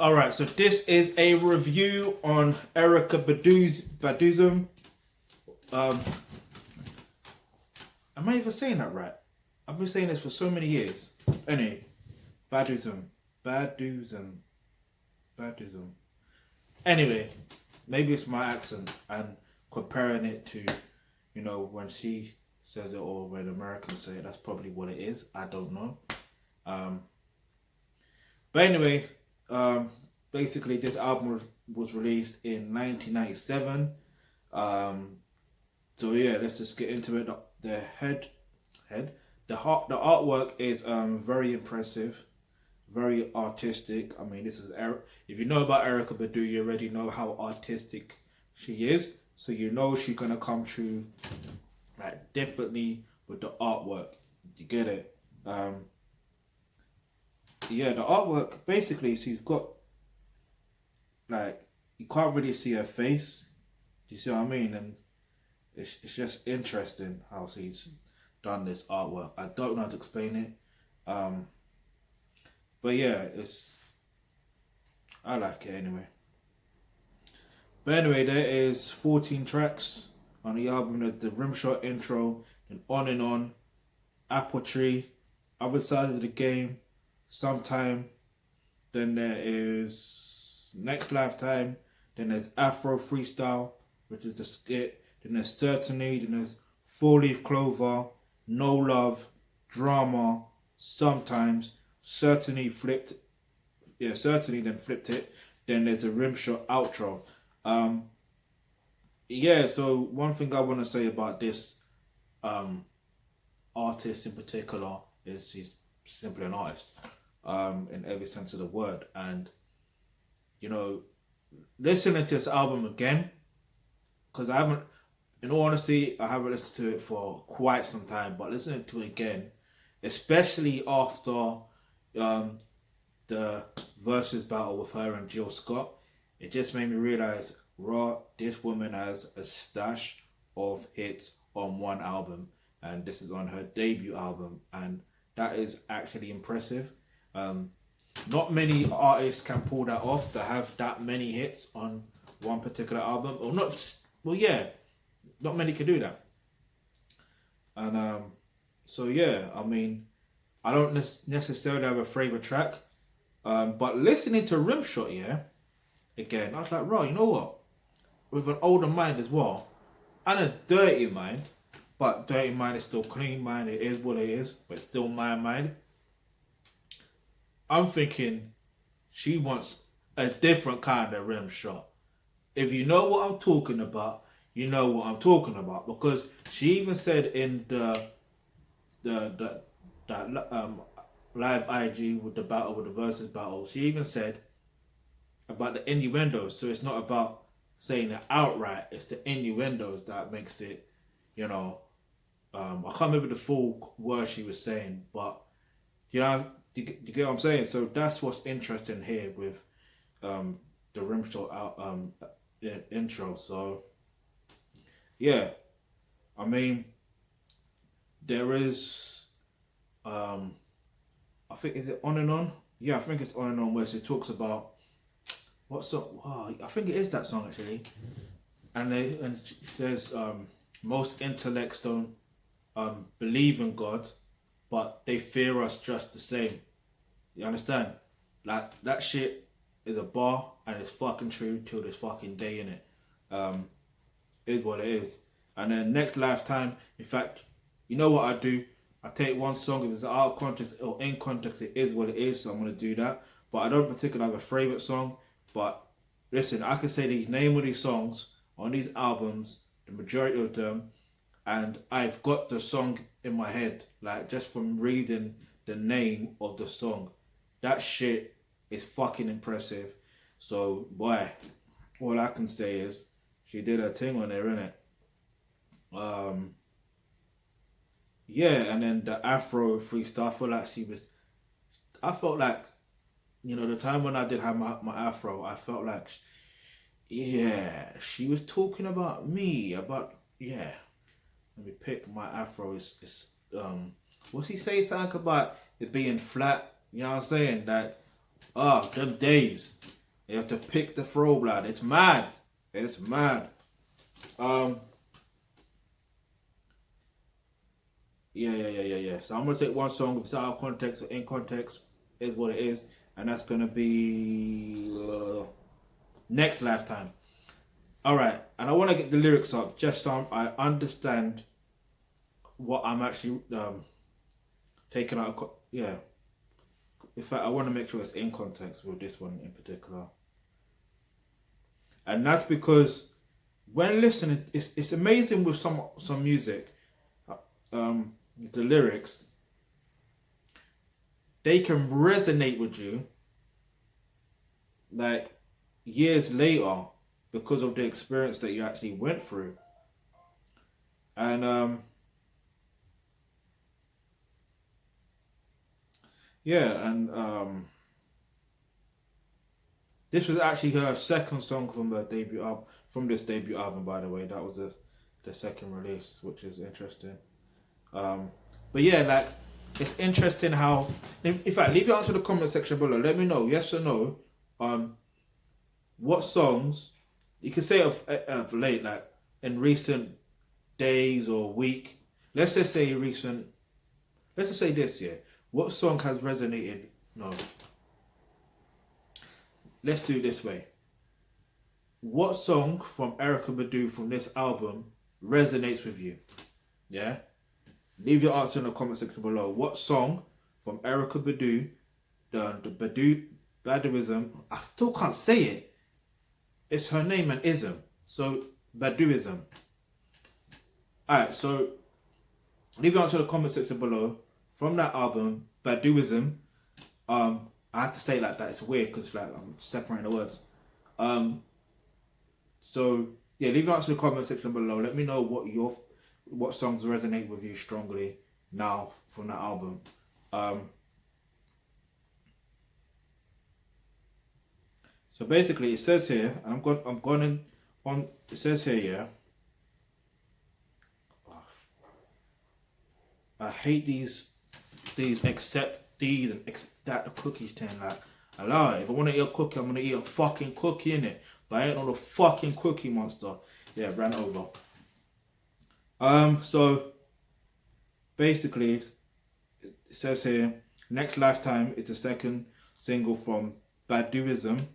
Alright, so this is a review on Erykah Baduizm. Am I even saying that right? I've been saying this for so many years. Anyway, Baduizm. Anyway, maybe it's my accent and comparing it to, when she says it or when Americans say it, that's probably what it is. I don't know. But anyway, basically this album was released in 1997. So yeah, let's just get into it. The artwork is very impressive, very artistic. I mean, this is if you know about Erykah Badu, you already know how artistic she is. So you know she's gonna come through like differently with the artwork. You get it? Yeah, the artwork basically she's got like you can't really see her face. Do you see what I mean? And it's just interesting how she's done this artwork. I don't know how to explain it. But yeah, I like it anyway. But anyway, there is 14 tracks on the album. There's the Rimshot intro, and On, Apple Tree, Other Side of the Game, Sometime. Then there is Next Lifetime. Then there's Afro Freestyle, which is the skit. Then there's Certainly. Then there's Four Leaf Clover, No Love, Drama, Sometimes. Certainly then flipped it. Then there's a Rimshot outro. Yeah, so one thing I want to say about this artist in particular is he's simply an artist in every sense of the word. And listening to this album again, because in all honesty, I haven't listened to it for quite some time, but listening to it again, especially after the versus battle with her and Jill Scott, it just made me realize, this woman has a stash of hits on one album, and this is on her debut album, and that is actually impressive. Not many artists can pull that off, to have that many hits on one particular album, or not. Well, yeah, not many can do that. And so yeah, I mean, I don't necessarily have a favorite track, but listening to Rimshot, yeah, again, I was like, you know what? With an older mind as well, and a dirty mind, but dirty mind is still clean mind. It is what it is, but still my mind. I'm thinking she wants a different kind of Rimshot. If you know what I'm talking about, you know what I'm talking about, because she even said in that live IG with the versus battle, she even said about the innuendos. So it's not about saying it outright, it's the innuendos that makes it, I can't remember the full word she was saying, but you get what I'm saying? So that's what's interesting here with the Rimshot intro. So yeah, I mean, there is I think, is it On and On? Yeah, I think it's On and On, where she talks about what song? Oh, I think it is that song actually. And she says most intellects don't believe in God, but they fear us just the same. You understand? Like, that shit is a bar, and it's fucking true till this fucking day, innit? Is what it is. And then Next Lifetime, in fact, you know what I do? I take one song, if it's out of context or in context, it is what it is, so I'm going to do that. But I don't particularly have a favourite song. But listen, I can say the name of these songs on these albums, the majority of them, and I've got the song in my head, like just from reading the name of the song. That shit is fucking impressive. So, boy, all I can say is she did her thing on there, innit? Yeah, and then the Afro freestyle, I felt like, the time when I did have my Afro, I felt like, yeah, she was talking about me, yeah. Let me pick my Afro. What's he say? Something about it being flat. You know what I'm saying? That, them days. You have to pick the throw, blood. It's mad. It's mad. Yeah. So I'm gonna take one song if it's out of context or in context, is what it is, and that's gonna be Next Lifetime. All right, and I want to get the lyrics up just so I understand what I'm actually taking out. Yeah. In fact, I want to make sure it's in context with this one in particular, and that's because when listening, it's amazing with some music. The lyrics, they can resonate with you like years later because of the experience that you actually went through. And yeah, and this was actually her second song from her debut album, from this debut album, by the way. That was the second release, which is interesting. But yeah, like, it's interesting how, in fact, leave your answer in the comment section below. Let me know, yes or no, what songs, you can say of late, like in recent days or week. Let's just say this year. What song has resonated? No. Let's do it this way. What song from Erykah Badu from this album resonates with you? Yeah? Leave your answer in the comment section below. What song from Erykah Badu, the Baduizm, I still can't say it. It's her name and ism. So, Baduizm. Alright, so leave your answer in the comment section below. From that album, Baduizm, I have to say it like that. It's weird because like I'm separating the words. So yeah, leave your answer in the comment section below. Let me know what songs resonate with you strongly now from that album. So basically, it says here, and I'm going on. It says here, yeah. I hate these accept these and accept that the cookies thing. Like, allow it. If I want to eat a cookie, I'm gonna eat a fucking cookie, innit? But I ain't on a fucking cookie monster. Yeah, ran over. So basically, it says here, Next Lifetime is the second single from Baduizm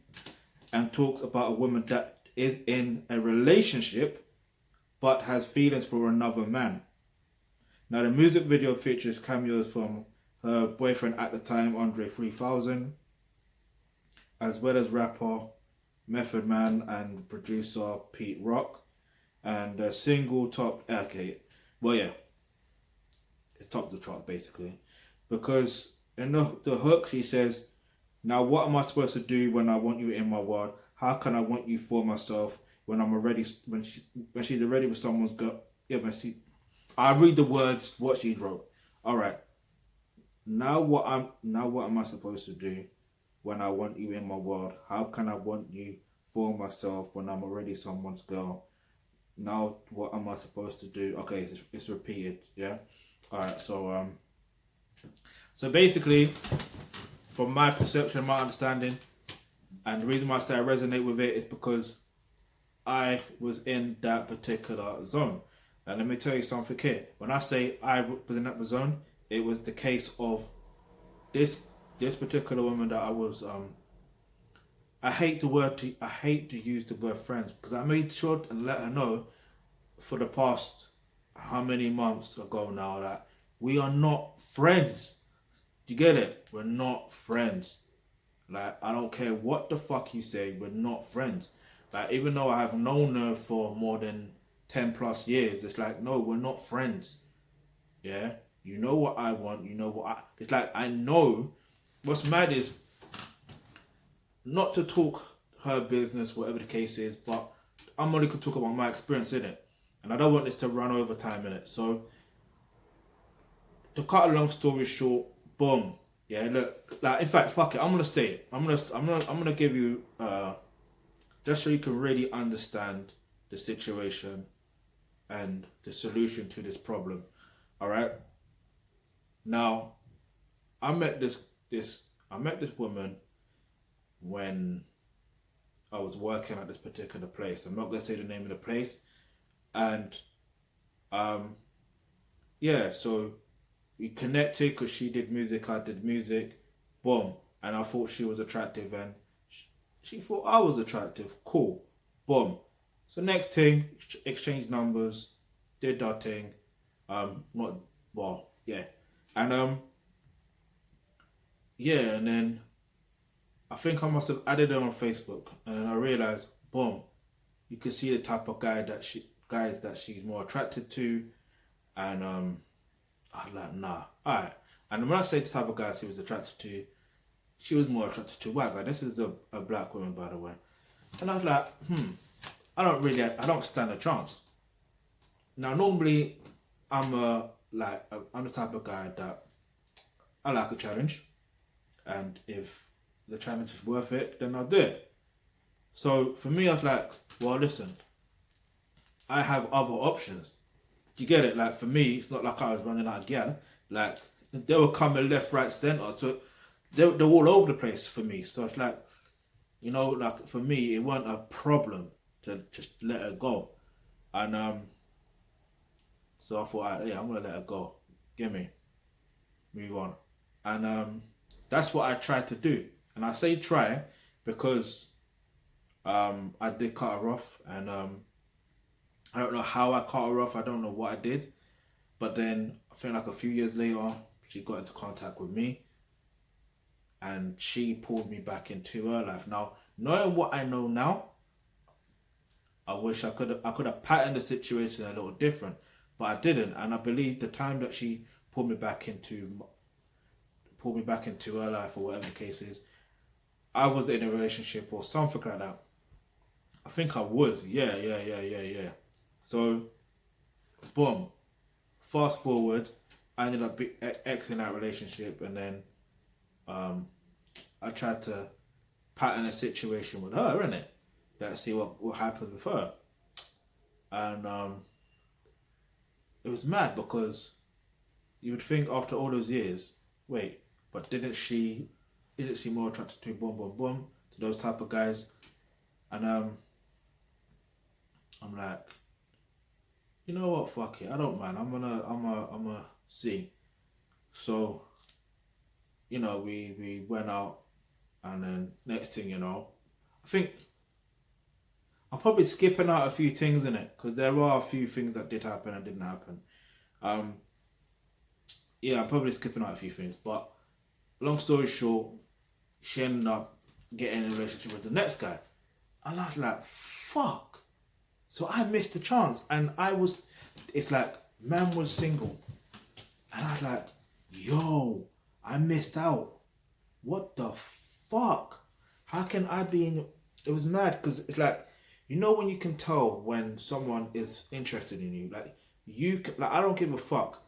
and talks about a woman that is in a relationship but has feelings for another man. Now, the music video features cameos from her boyfriend at the time, Andre 3000, as well as rapper Method Man and producer Pete Rock. And the single topped, it's topped the chart basically. Because in the hook, she says, "Now what am I supposed to do when I want you in my world? How can I want you for myself when I'm already, when she's already with someone's girl?" Yeah, I read the words, what she wrote. All right. Now what am I supposed to do when I want you in my world? How can I want you for myself when I'm already someone's girl? Now what am I supposed to do? Okay, it's repeated, yeah. All right, so basically, from my perception, my understanding, and the reason why I say I resonate with it is because I was in that particular zone. And let me tell you something here. When I say I was in that zone, it was the case of this particular woman that I was. I hate to use the word friends, because I made sure and let her know for the past how many months ago now that we are not friends. Do you get it? We're not friends. Like, I don't care what the fuck you say, we're not friends. Like, even though I have known her for more than 10 plus years, it's like, no, we're not friends. Yeah? You know what I want, you know what it's like, I know. What's mad is not to talk her business, whatever the case is, but I'm only going to talk about my experience in it. And I don't want this to run over time in it. So, to cut a long story short, boom. Yeah, look, like, in fact, fuck it, I'm going to say it. I'm going to give you, just so you can really understand the situation and the solution to this problem. All right. Now, I met this woman when I was working at this particular place. I'm not gonna say the name of the place. And um, yeah, so we connected because she did music, I did music, boom. And I thought she was attractive, and she thought I was attractive. Cool, boom. So next thing, exchange numbers, did that thing. Not well, yeah, and yeah, and then I think I must have added her on Facebook, and then I realized, boom, you can see the type of guys that she's more attracted to, and I was like, nah, alright. And when I say the type of guys she was attracted to, she was more attracted to a white guy. This is a black woman, by the way. And I was like, I don't stand a chance. Now, normally, I'm the type of guy that I like a challenge, and if the challenge is worth it, then I'll do it. So for me, I was like, well, listen, I have other options. Do you get it? Like for me, it's not like I was running out again. Like they were coming left, right, center. So they're all over the place for me. So it's like, like for me, it wasn't a problem to just let her go. And so I thought, yeah, I'm gonna let her go. Gimme, move on. And that's what I tried to do. And I say try because I did cut her off, and I don't know how I cut her off. I don't know what I did, but then I think like a few years later, she got into contact with me, and she pulled me back into her life. Now, knowing what I know now, I wish I could have patterned the situation a little different, but I didn't. And I believe the time that she pulled me back into her life, or whatever the case is, I was in a relationship or something like that. I think I was. Yeah. So, boom. Fast forward, I ended up exiting that relationship, and then I tried to pattern a situation with her, innit? Let's see what happens with her. And it was mad because you would think after all those years, wait, but isn't she more attracted to boom boom boom to those type of guys? And I'm like, you know what, fuck it, I don't mind. I'm gonna see. So, we went out, and then next thing you know, I think I'm probably skipping out a few things in it because there are a few things that did happen and didn't happen. Yeah, I'm probably skipping out a few things, but long story short, she ended up getting in a relationship with the next guy, and I was like, fuck. So I missed the chance, and it's like, man was single, and I was like, yo, I missed out. What the fuck? How can I be in? It was mad because it's like, when you can tell when someone is interested in you, I don't give a fuck.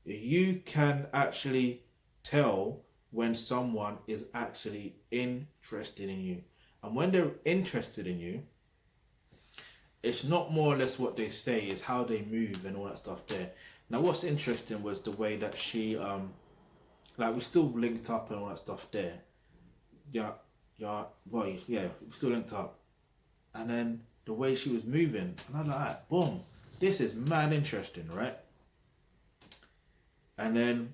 You can actually tell when someone is actually interested in you, and when they're interested in you, it's not more or less what they say, it's how they move and all that stuff there. Now, what's interesting was the way that she, we still linked up and all that stuff there. Yeah, we still linked up. And then the way she was moving, and I'm like, boom, this is mad interesting, right? And then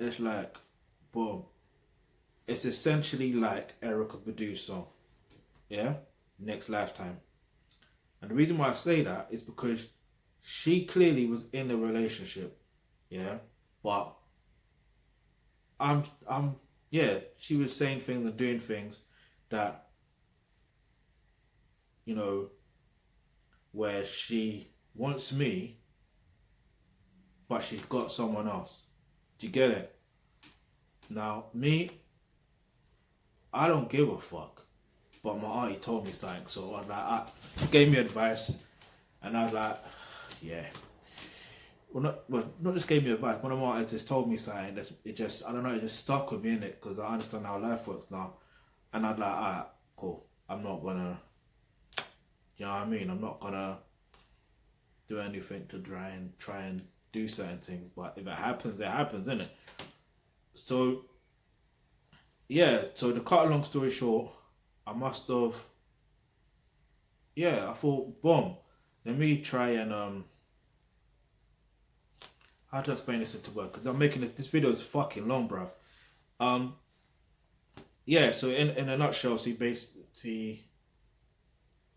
it's like, boom, it's essentially like Erykah Badu song, yeah, Next Lifetime. And the reason why I say that is because she clearly was in a relationship, yeah, but she was saying things and doing things that, where she wants me, but she's got someone else. Do you get it? Now, me, I don't give a fuck. But my auntie told me something, so I was like, gave me advice, and I was like, yeah. Not just gave me advice. One of my aunties just told me something. It just stuck with me in it because I understand how life works now, and I was like, alright, cool. I'm not gonna, you know what I mean? I'm not gonna do anything to try and do certain things. But if it happens, innit? So, yeah. So to cut a long story short, I must have, yeah, I thought, boom, let me try and, how to explain this into words? Because I'm making this video is fucking long, bruv. Um, yeah, so in a nutshell, she basically,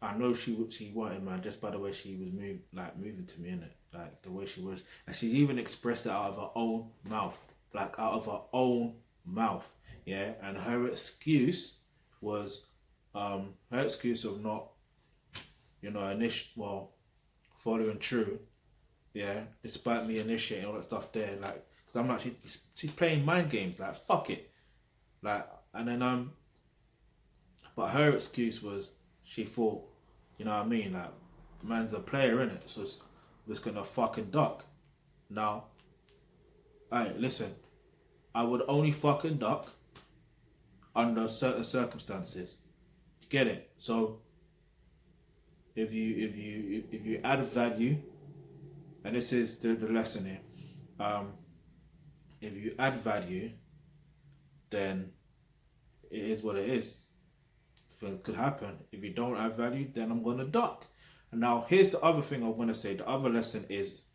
I know she wanted, man, just by the way she was moving to me, innit? Like the way she was, and she even expressed it out of her own mouth, like out of her own mouth, yeah. And her excuse was, her excuse of not, you know, following through, yeah, despite me initiating all that stuff there, like, because I'm like, she's playing mind games, like, fuck it, like, and then but her excuse was she thought, you know what I mean, like, man's a player in it, so it's just gonna fucking duck. Now, alright, listen, I would only fucking duck under certain circumstances. You get it? So if you add value, and this is the lesson here, if you add value, then it is what it is. Things could happen. If you don't add value, then I'm gonna duck. And now here's the other thing I want to say. The other lesson is,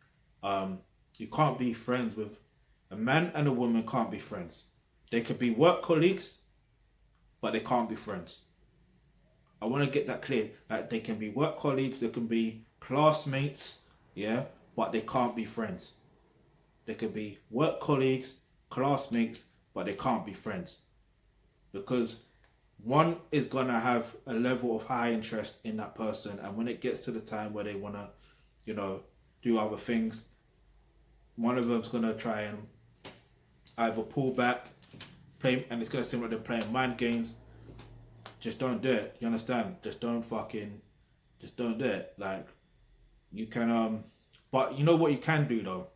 you can't be friends with a man and a woman. Can't be friends. They could be work colleagues, but they can't be friends. I want to get that clear. Like, they can be work colleagues, they can be classmates, yeah, but they can't be friends. They could be work colleagues, classmates, but they can't be friends, because one is gonna have a level of high interest in that person, and when it gets to the time where they wanna, you know, do other things, one of them's gonna try and either pull back, play, and it's gonna seem like they're playing mind games. Just don't do it. You understand? Just don't do it. Like, you can but you know what you can do though,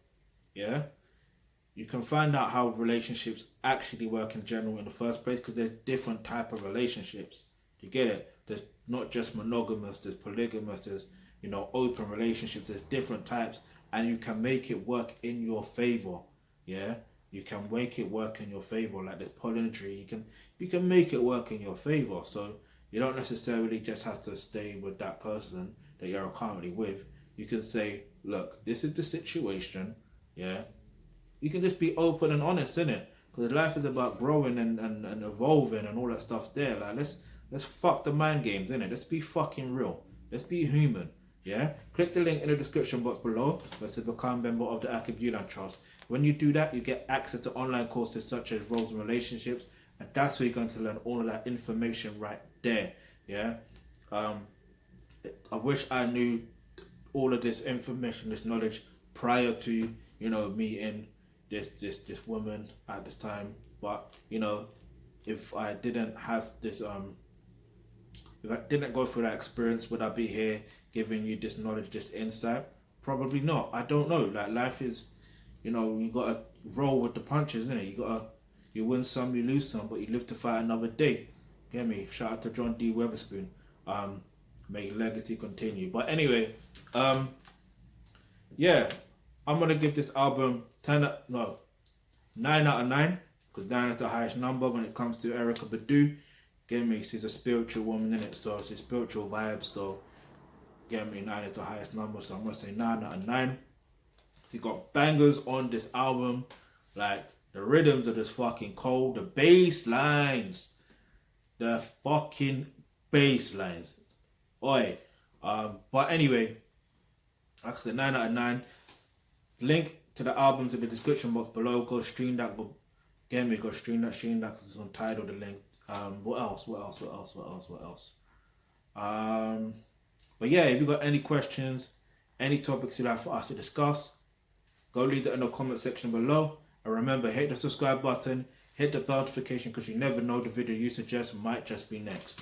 yeah? You can find out how relationships actually work in general in the first place, because there's different type of relationships. You get it? There's not just monogamous, there's polygamous, there's, you know, open relationships, there's different types, and you can make it work in your favor, yeah? You can make it work in your favor. Like this polyandry, you can make it work in your favor. So you don't necessarily just have to stay with that person that you're currently with. You can say, look, this is the situation, yeah? You can just be open and honest, innit? Because life is about growing and evolving and all that stuff there. Like, let's fuck the mind games, innit? Let's be fucking real. Let's be human, yeah? Click the link in the description box below where it says become a member of the Thealkebulantrust. When you do that, you get access to online courses such as roles and relationships, and that's where you're going to learn all of that information right there, yeah? I wish I knew all of this information, this knowledge prior to, you know, meeting this woman at this time. But, you know, if I didn't have this if I didn't go through that experience, would I be here giving you this knowledge, this insight? Probably not. I don't know. Like, life is, you know, you gotta roll with the punches, innit? You win some, you lose some, but you live to fight another day. Get me? Shout out to John D. Weatherspoon. May legacy continue. But anyway, yeah, I'm gonna give this album 9 out of 9, because 9 is the highest number when it comes to Erykah Badu. Get me? She's a spiritual woman, in it, so it's a spiritual vibe. So get me? 9 is the highest number, so I'm gonna say 9 out of 9. She got bangers on this album, like the rhythms are just fucking cold. The bass lines, the fucking bass lines. Oi. But anyway, like I said, 9 out of 9. Link to the albums in the description box below. Go stream that. Again, we go stream that because it's on Tidal, the link. What else? But yeah, if you got any questions, any topics you'd like for us to discuss, go leave it in the comment section below. And remember, hit the subscribe button, hit the bell notification, because you never know, the video you suggest might just be next.